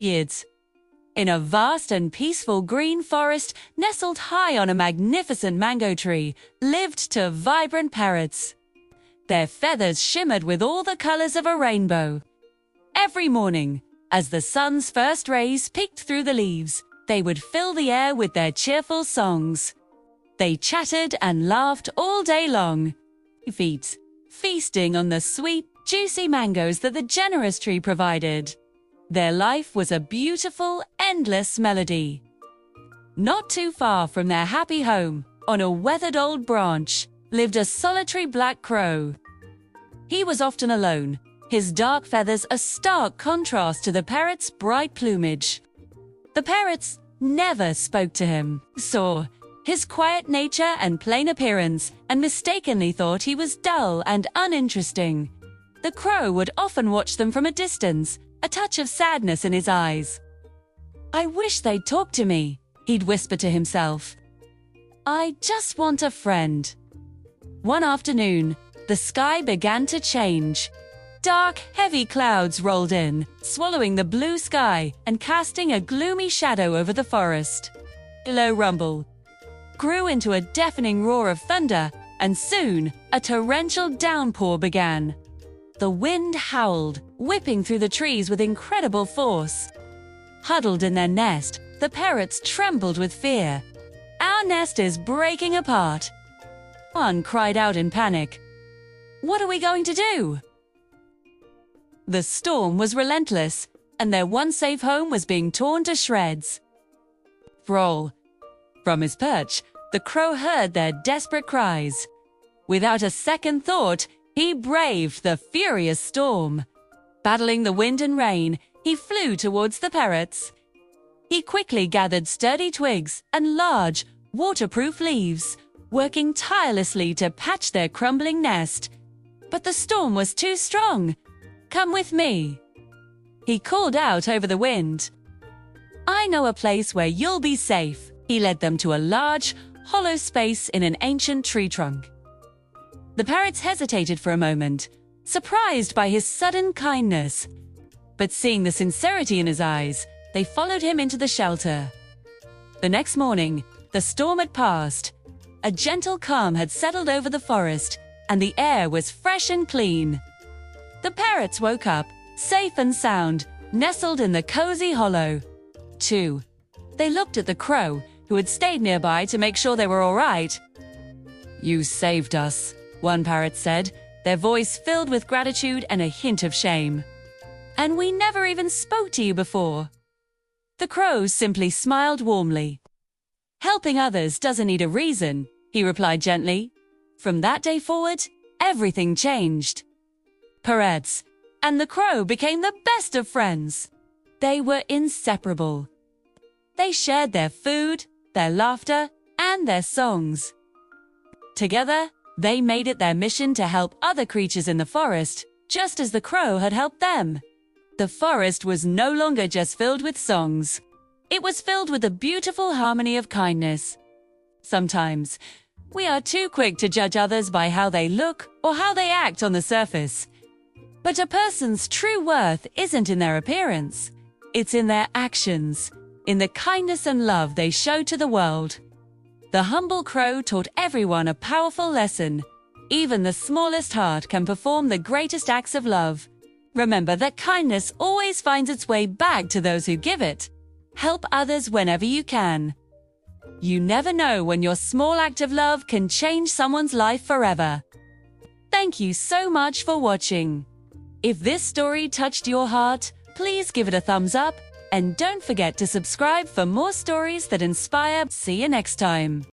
Years. In a vast and peaceful green forest, nestled high on a magnificent mango tree, lived two vibrant parrots. Their feathers shimmered with all the colors of a rainbow. Every morning, as the sun's first rays peeked through the leaves, they would fill the air with their cheerful songs. They chattered and laughed all day long, feasting on the sweet, juicy mangoes that the generous tree provided. Their life was a beautiful, endless melody. Not too far from their happy home, on a weathered old branch, lived a solitary black crow. He was often alone, his dark feathers a stark contrast to the parrot's bright plumage. The parrots never spoke to him, saw his quiet nature and plain appearance, and mistakenly thought he was dull and uninteresting. The crow would often watch them from a distance, a touch of sadness in his eyes. "I wish they'd talk to me," he'd whisper to himself. "I just want a friend." One afternoon, the sky began to change. Dark, heavy clouds rolled in, swallowing the blue sky and casting a gloomy shadow over the forest. A low rumble grew into a deafening roar of thunder, and soon a torrential downpour began. The wind howled, whipping through the trees with incredible force. Huddled in their nest, the parrots trembled with fear. "Our nest is breaking apart." One cried out in panic. "What are we going to do?" The storm was relentless, and their once safe home was being torn to shreds. From his perch, the crow heard their desperate cries. Without a second thought, he braved the furious storm. Battling the wind and rain, he flew towards the parrots. He quickly gathered sturdy twigs and large, waterproof leaves, working tirelessly to patch their crumbling nest. But the storm was too strong. "Come with me," he called out over the wind. "I know a place where you'll be safe." He led them to a large, hollow space in an ancient tree trunk. The parrots hesitated for a moment, surprised by his sudden kindness. But seeing the sincerity in his eyes, they followed him into the shelter. The next morning, the storm had passed. A gentle calm had settled over the forest, and the air was fresh and clean. The parrots woke up, safe and sound, nestled in the cozy hollow. They looked at the crow, who had stayed nearby to make sure they were all right. "You saved us," one parrot said, their voice filled with gratitude and a hint of shame. "And we never even spoke to you before." The crow simply smiled warmly. "Helping others doesn't need a reason," he replied gently. From that day forward, everything changed. Parrots and the crow became the best of friends. They were inseparable. They shared their food, their laughter, and their songs. Together, they made it their mission to help other creatures in the forest, just as the crow had helped them. The forest was no longer just filled with songs. It was filled with the beautiful harmony of kindness. Sometimes, we are too quick to judge others by how they look or how they act on the surface. But a person's true worth isn't in their appearance. It's in their actions, in the kindness and love they show to the world. The humble crow taught everyone a powerful lesson. Even the smallest heart can perform the greatest acts of love. Remember that kindness always finds its way back to those who give it. Help others whenever you can. You never know when your small act of love can change someone's life forever. Thank you so much for watching. If this story touched your heart, please give it a thumbs up and don't forget to subscribe for more stories that inspire. See you next time.